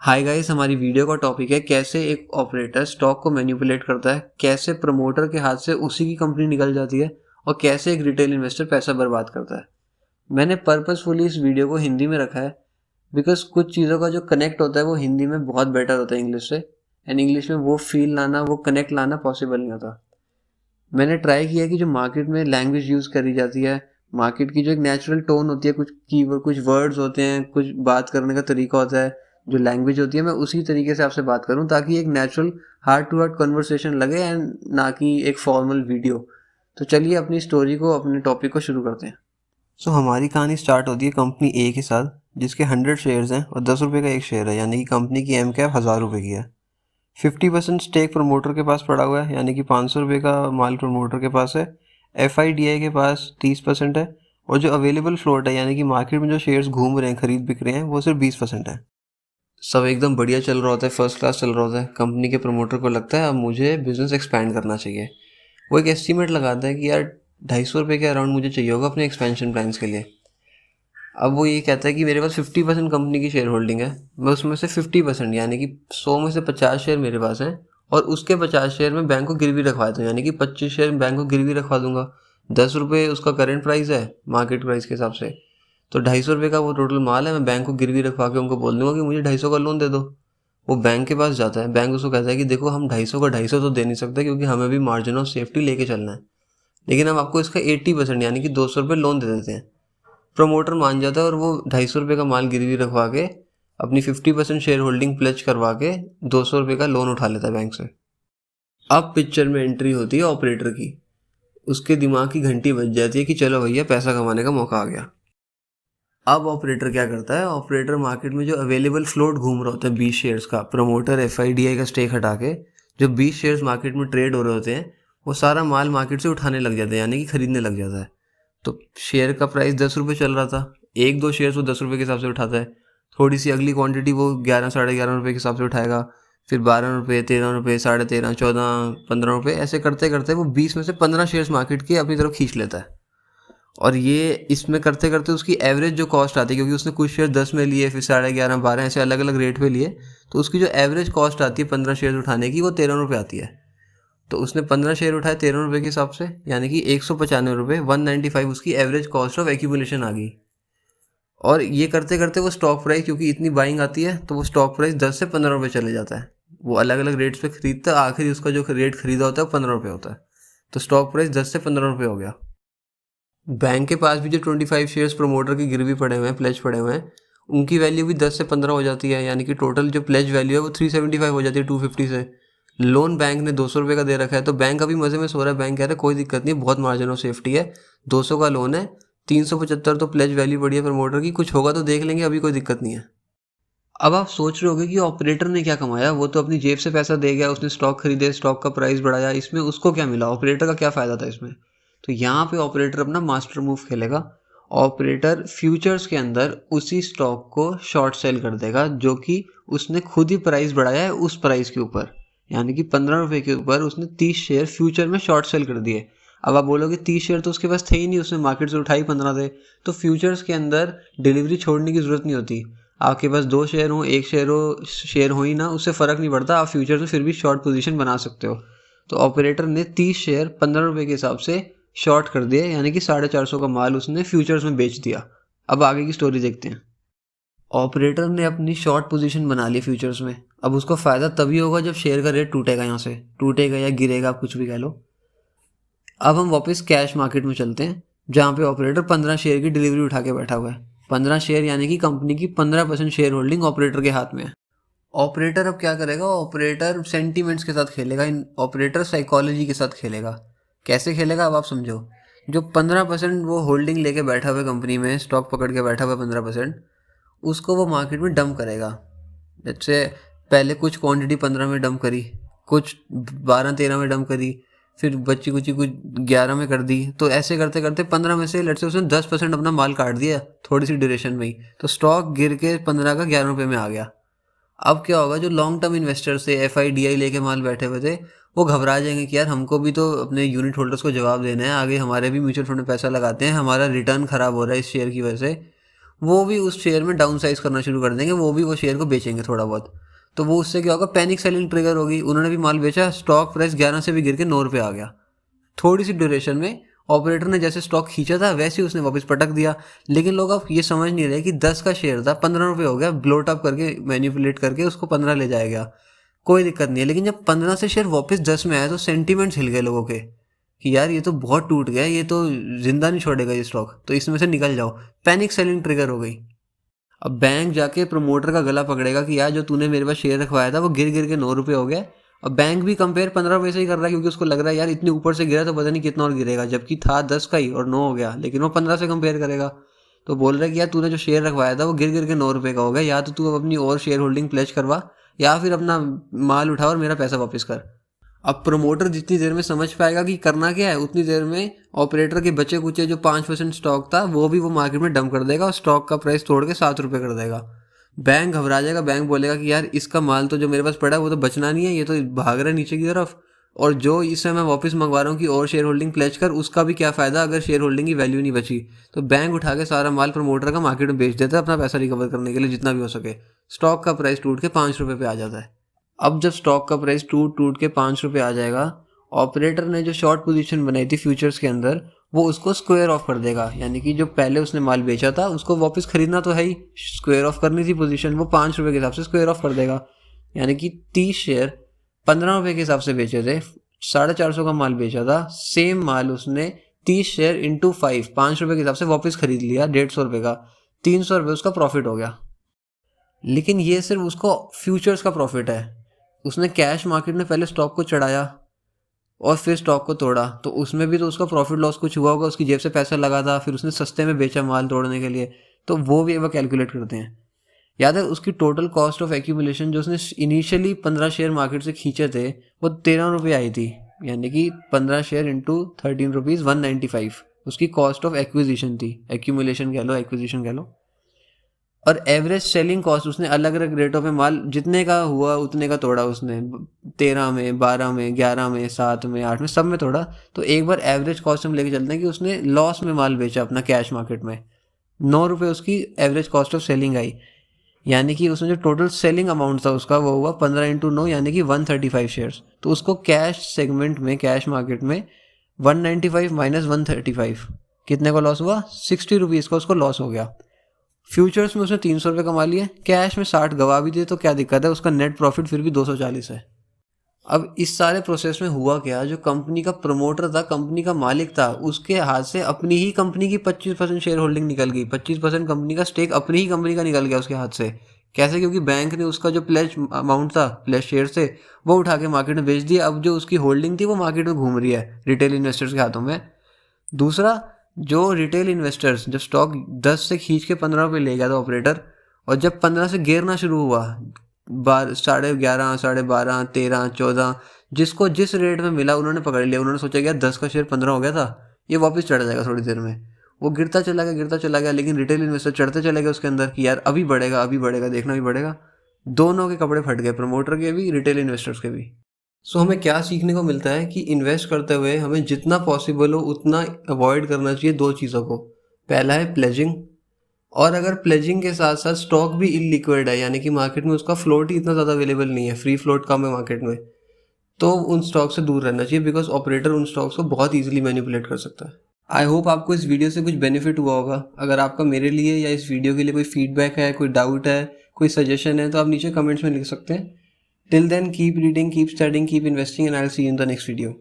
Hi guys, हमारी video का topic है कैसे एक ऑपरेटर स्टॉक को मैनिपुलेट करता है, कैसे प्रमोटर के हाथ से उसी की कंपनी निकल जाती है और कैसे एक रिटेल इन्वेस्टर पैसा बर्बाद करता है। मैंने पर्पसफुली इस वीडियो को हिंदी में रखा है बिकॉज कुछ चीज़ों का जो कनेक्ट होता है वो हिंदी में बहुत बेटर होता है इंग्लिश से, एंड इंग्लिश में वो फील लाना, वो कनेक्ट लाना पॉसिबल नहीं होता। मैंने ट्राई किया कि जो मार्केट में लैंग्वेज यूज़ करी जाती है, मार्केट की जो एक नेचुरल टोन होती है, कुछ वर्ड्स होते हैं, कुछ बात करने का तरीका होता है, जो लैंग्वेज होती है, मैं उसी तरीके से आपसे बात करूं ताकि एक natural heart to heart conversation लगे एंड ना कि एक फॉर्मल वीडियो। तो चलिए अपनी स्टोरी को, अपने टॉपिक को शुरू करते हैं। हमारी कहानी स्टार्ट होती है कंपनी ए के साथ, जिसके 100 शेयर्स हैं और 10 रुपये का एक शेयर है, यानी कि कंपनी की एम कैप 1000 रुपये की है। 50% स्टेक प्रमोटर के पास पड़ा हुआ है, यानी कि 500 रुपये का माल प्रमोटर के पास है। FIDI के पास 30% है और जो अवेलेबल फ्लोट है, यानी कि मार्केट में जो शेयर्स घूम रहे हैं, खरीद बिक रहे हैं, वो सिर्फ 20% है। सब एकदम बढ़िया चल रहा होता है, फर्स्ट क्लास चल रहा होता है। कंपनी के प्रमोटर को लगता है अब मुझे बिजनेस एक्सपैंड करना चाहिए। वो एक एस्टीमेट लगाता है कि यार 250 रुपये के अराउंड मुझे चाहिए होगा अपने एक्सपेंशन प्लान्स के लिए। अब वो ये कहता है कि मेरे पास 50% कंपनी की शेयर होल्डिंग है, मैं उसमें से 50% यानी कि 100 में से 50 शेयर मेरे पास हैं और उसके 50 शेयर में बैंक को गिरवी रखवा दूँ, यानी कि 25 शेयर बैंक को गिरवी रखवा दूंगा। 10 रुपये उसका करंट प्राइस है मार्केट प्राइस के हिसाब से, तो 250 रुपये का वो टोटल माल है। मैं बैंक को गिरवी रखवा के उनको बोल दूंगा कि मुझे 250 का लोन दे दो। वो बैंक के पास जाता है, बैंक उसको कहता है कि देखो हम 250 का 250 तो दे नहीं सकते क्योंकि हमें भी मार्जिन ऑफ सेफ्टी लेके चलना है, लेकिन हम आपको इसका 80% यानी कि 200 रुपये लोन दे देते हैं। प्रमोटर मान जाता है और वो 250 रुपये का माल गिरवी रखवा के अपनी 50% शेयर होल्डिंग प्लेज करवा के 200 रुपये का लोन उठा लेता है बैंक से। अब पिक्चर में एंट्री होती है ऑपरेटर की। उसके दिमाग की घंटी बज जाती है कि चलो भैया पैसा कमाने का मौका आ गया। अब ऑपरेटर क्या करता है, ऑपरेटर मार्केट में जो अवेलेबल फ्लोट घूम रहा होता है 20 शेयर्स का, प्रमोटर FIDI का स्टेक हटा के जो 20 शेयर्स मार्केट में ट्रेड हो रहे होते हैं, वो सारा माल मार्केट से उठाने लग जाता है, यानी कि खरीदने लग जाता है। तो शेयर का प्राइस 10 रुपये चल रहा था, एक दो शेयर वो 10 रुपये के हिसाब से उठाता है। थोड़ी सी अगली क्वांटिटी वो 11 साढ़े 11 रुपये के हिसाब से उठाएगा, फिर 12 रुपये, 13 रुपये, 13.5, 14, 15 रुपये, ऐसे करते करते वो 20 में से 15 शेयर्स मार्केट के अपनी तरफ खींच लेता है। और ये इसमें करते करते उसकी एवरेज जो कॉस्ट आती है, क्योंकि उसने कुछ शेयर 10 में लिए, फिर 11.5, 12 ऐसे अलग अलग रेट पे लिए, तो उसकी जो एवरेज कॉस्ट आती है 15 शेयर उठाने की, वो 13 रुपये आती है। तो उसने 15 शेयर उठाए 13 रुपये के हिसाब से, यानी कि 195 रुपये, 195 उसकी एवरेज कॉस्ट ऑफ एक्यूमुलेशन आ गई। और ये करते करते वो स्टॉक प्राइस, क्योंकि इतनी बाइंग आती है, तो वो स्टॉक प्राइस 10 से 15 रुपये चले जाता है। वो अलग अलग रेट्स पे खरीदता है, आखिर उसका जो रेट खरीदा होता है वो 15 रुपये होता है। तो स्टॉक प्राइस 10 से 15 रुपये हो गया। बैंक के पास भी जो 25 शेयर्स प्रमोटर की गिरवी पड़े हुए हैं, प्लेज पड़े हुए हैं, उनकी वैल्यू भी 10 से 15 हो जाती है, यानी कि टोटल जो प्लेज वैल्यू है वो 375 हो जाती है 250 से। लोन बैंक ने 200 रुपये का दे रखा है, तो बैंक अभी मज़े में सो रहा है। बैंक कह रहा है कोई दिक्कत नहीं, बहुत मार्जिन ऑफ सेफ्टी है, 200 का लोन है, 375 तो प्लेज वैल्यू बढ़ी है प्रमोटर की, कुछ होगा तो देख लेंगे, अभी कोई दिक्कत नहीं है। अब आप सोच रहे होगे कि ऑपरेटर ने क्या कमाया, वो तो अपनी जेब से पैसा दे गया, उसने स्टॉक खरीदे, स्टॉक का प्राइस बढ़ाया, इसमें उसको क्या मिला, ऑपरेटर का क्या फ़ायदा था इसमें। तो यहाँ पे ऑपरेटर अपना मास्टर मूव खेलेगा। ऑपरेटर फ्यूचर्स के अंदर उसी स्टॉक को शॉर्ट सेल कर देगा जो कि उसने खुद ही प्राइस बढ़ाया है उस प्राइस के ऊपर, यानी कि 15 रुपये के ऊपर उसने 30 शेयर फ्यूचर में शॉर्ट सेल कर दिए। अब आप बोलोगे 30 शेयर तो उसके पास थे ही नहीं, उसने मार्केट से उठाई 15 थे, तो फ्यूचर्स के अंदर डिलीवरी छोड़ने की ज़रूरत नहीं होती। आपके पास 2 शेयर हो, 1 शेयर हो ही ना, उससे फ़र्क नहीं पड़ता, आप फ्यूचर में फिर भी शॉर्ट पोजीशन बना सकते हो। तो ऑपरेटर ने 30 शेयर 15 रुपये के हिसाब से शॉर्ट कर दिया, यानी कि 450 का माल उसने फ्यूचर्स में बेच दिया। अब आगे की स्टोरी देखते हैं। ऑपरेटर ने अपनी शॉर्ट पोजीशन बना ली फ्यूचर्स में। अब उसको फ़ायदा तभी होगा जब शेयर का रेट टूटेगा, यहाँ से टूटेगा या गिरेगा, आप कुछ भी कह लो। अब हम वापस कैश मार्केट में चलते हैं, जहाँ पे ऑपरेटर 15 शेयर की डिलीवरी उठा के बैठा हुआ है। 15 शेयर यानी कि कंपनी की 15% शेयर होल्डिंग ऑपरेटर के हाथ में है। ऑपरेटर अब क्या करेगा, ऑपरेटर सेंटीमेंट्स के साथ खेलेगा, ऑपरेटर साइकोलॉजी के साथ खेलेगा। कैसे खेलेगा अब आप समझो। जो 15% वो होल्डिंग लेके बैठा हुआ है कंपनी में, स्टॉक पकड़ के बैठा हुआ है 15%, उसको वो मार्केट में डंप करेगा। जैसे पहले कुछ क्वांटिटी 15 में डंप करी, कुछ 12-13 में डंप करी, फिर बच्ची कुछ 11 में कर दी, तो ऐसे करते करते 15 में से लेट्स से उसने 10% अपना माल काट दिया थोड़ी सी ड्यूरेशन में ही, तो स्टॉक गिर के 15 का 11 रुपये में आ गया। अब क्या होगा, जो लॉन्ग टर्म इन्वेस्टर्स थे, FIDI लेके माल बैठे हुए थे, वो घबरा जाएंगे कि यार हमको भी तो अपने यूनिट होल्डर्स को जवाब देना है, आगे हमारे भी म्यूचुअल फंड में पैसा लगाते हैं, हमारा रिटर्न ख़राब हो रहा है इस शेयर की वजह से। वो भी उस शेयर में डाउन साइज करना शुरू कर देंगे, वो भी वो शेयर को बेचेंगे थोड़ा बहुत। तो वो उससे क्या होगा, पैनिक सेलिंग ट्रिगर होगी। उन्होंने भी माल बेचा, स्टॉक प्राइस 11 से भी गिर के 9 रुपये आ गया। थोड़ी सी ड्यूरेशन में ऑपरेटर ने जैसे स्टॉक खींचा था वैसे ही उसने वापस पटक दिया। लेकिन लोग अब ये समझ नहीं रहे कि 10 का शेयर था, 15 रुपये हो गया, ब्लोट अप करके मैनिपुलेट करके उसको 15 ले जाएगा, कोई दिक्कत नहीं है। लेकिन जब 15 से शेयर वापस 10 में आया तो सेंटीमेंट्स हिल गए लोगों के कि यार ये तो बहुत टूट गया, ये तो जिंदा नहीं छोड़ेगा ये स्टॉक, तो इसमें से निकल जाओ। पैनिक सेलिंग ट्रिगर हो गई। अब बैंक जाके प्रमोटर का गला पकड़ेगा कि यार जो तूने मेरे पास शेयर रखवाया था वो गिर गिर के 9 रुपये हो गया। अब बैंक भी कंपेयर 15 रुपये से ही कर रहा है, क्योंकि उसको लग रहा है यार इतनी ऊपर से गिरा तो पता नहीं कितना और गिरेगा, जबकि था 10 का ही और 9 हो गया, लेकिन वो 15 से कंपेयर करेगा। तो बोल रहा है कि यार तूने जो शेयर रखवाया था वो गिर गिर के 9 रुपये का हो गया, या तो तू अब अपनी और शेयर होल्डिंग प्लेज करवा या फिर अपना माल उठा और मेरा पैसा वापस कर। अब प्रमोटर जितनी देर में समझ पाएगा कि करना क्या है, उतनी देर में ऑपरेटर के बचे कुचे जो 5% स्टॉक था वो भी वो मार्केट में डंप कर देगा और स्टॉक का प्राइस तोड़ के 7 रुपये कर देगा। बैंक घबरा जाएगा, बैंक बोलेगा कि यार इसका माल तो जो मेरे पास पड़ा है वो तो बचना नहीं है, ये तो भाग रहा है नीचे की तरफ, और जो इससे मैं वापस मंगवा रहा हूँ कि और शेयर होल्डिंग प्लेज कर, उसका भी क्या फ़ायदा अगर शेयर होल्डिंग की वैल्यू नहीं बची। तो बैंक उठा के सारा माल प्रमोटर का मार्केट में बेच देता है अपना पैसा रिकवर करने के लिए जितना भी हो सके। स्टॉक का प्राइस टूट के 5 रुपये पे आ जाता है। अब जब स्टॉक का प्राइस टूट के 5 रुपये आ जाएगा, ऑपरेटर ने जो शॉर्ट पोजीशन बनाई थी फ्यूचर्स के अंदर वो उसको स्क्वायर ऑफ कर देगा, यानी कि जो पहले उसने माल बेचा था उसको वापस खरीदना तो है ही, स्क्वायर ऑफ करनी थी पोजीशन, वो 5 रुपये के हिसाब से स्क्वायर ऑफ कर देगा। यानी कि 30 शेयर 15 रुपये के हिसाब से बेचे थे, 450 का माल बेचा था, सेम माल उसने 30 शेयर इंटू 5 रुपये के हिसाब से वापस खरीद लिया 150 रुपये का, 300 रुपये उसका प्रॉफिट हो गया। लेकिन ये सिर्फ उसको फ्यूचर्स का प्रॉफिट है। उसने कैश मार्केट में पहले स्टॉक को चढ़ाया और फिर स्टॉक को तोड़ा, तो उसमें भी तो उसका प्रॉफिट लॉस कुछ हुआ होगा, उसकी जेब से पैसा लगा था, फिर उसने सस्ते में बेचा माल तोड़ने के लिए, तो वो भी एक बार कैलकुलेट करते हैं। याद है उसकी टोटल कॉस्ट ऑफ एक्यूमुलेशन जो उसने इनिशियली 15 शेयर मार्केट से खींचे थे वो 13 रुपये आई थी, यानी कि 15 शेयर इंटू 13 रुपीज़ 195 उसकी कॉस्ट ऑफ एक्विजिशन थी, एक्यूमुलेशन कह लो एक्विजिशन कह लो। और एवरेज सेलिंग कॉस्ट उसने अलग अलग रेटों पे माल जितने का हुआ उतने का तोड़ा उसने, 13 में 12 में 11 में 7 में 8 में सब में तोड़ा। तो एक बार एवरेज कॉस्ट हम लेके चलते हैं कि उसने लॉस में माल बेचा अपना कैश मार्केट में, 9 रुपये उसकी एवरेज कॉस्ट ऑफ सेलिंग आई, यानी कि उसने जो टोटल सेलिंग अमाउंट था उसका वो हुआ 15 इंटू 9 यानी कि 135 शेयर्स। तो उसको कैश सेगमेंट में कैश मार्केट में 195 माइनस 135 कितने का लॉस हुआ, 60 रुपीज़ का उसको लॉस हो गया। फ्यूचर्स में उसने 300 रुपये कमा लिए, कैश में 60 गवा भी दिए, तो क्या दिक्कत है, उसका नेट प्रॉफिट फिर भी 240 है। अब इस सारे प्रोसेस में हुआ क्या, जो कंपनी का प्रमोटर था, कंपनी का मालिक था, उसके हाथ से अपनी ही कंपनी की 25% शेयर होल्डिंग निकल गई, 25% कंपनी का स्टेक अपनी ही कंपनी का निकल गया उसके हाथ से। कैसे, क्योंकि बैंक ने उसका जो प्लेज अमाउंट था प्लेज शेयर से वो उठा के मार्केट में बेच दिया। अब जो उसकी होल्डिंग थी वो मार्केट में घूम रही है रिटेल इन्वेस्टर्स के हाथों में। दूसरा, जो रिटेल इन्वेस्टर्स जब स्टॉक 10 से खींच के 15 रुपये ले गया था ऑपरेटर, और जब 15 से गिरना शुरू हुआ 11.5 12.5 13 14 जिसको जिस रेट में मिला उन्होंने पकड़ लिया। उन्होंने सोचा कि यार 10 का शेयर 15 हो गया था, ये वापस चढ़ जाएगा थोड़ी देर में। वो गिरता चला गया, लेकिन रिटेल इन्वेस्टर चढ़ते चले गए उसके अंदर कि यार अभी बढ़ेगा देखना भी बढ़ेगा। दोनों के कपड़े फट गए, प्रमोटर के भी रिटेल इन्वेस्टर्स के भी। सो हमें क्या सीखने को मिलता है कि इन्वेस्ट करते हुए हमें जितना पॉसिबल हो उतना अवॉइड करना चाहिए दो चीज़ों को। पहला है प्लेजिंग, और अगर प्लेजिंग के साथ साथ स्टॉक भी इलिक्विड है, यानी कि मार्केट में उसका फ्लोट ही इतना ज़्यादा अवेलेबल नहीं है, फ्री फ्लोट कम है मार्केट में, तो उन स्टॉक से दूर रहना चाहिए, बिकॉज ऑपरेटर उन स्टॉक्स को बहुत ईजिली मैनिपुलेट कर सकता है। आई होप आपको इस वीडियो से कुछ बेनिफिट हुआ होगा। अगर आपका मेरे लिए या इस वीडियो के लिए कोई फीडबैक है, कोई डाउट है, कोई सजेशन है, तो आप नीचे कमेंट्स में लिख सकते हैं। Till then, keep reading, keep studying, keep investing, and I'll see you in the next video.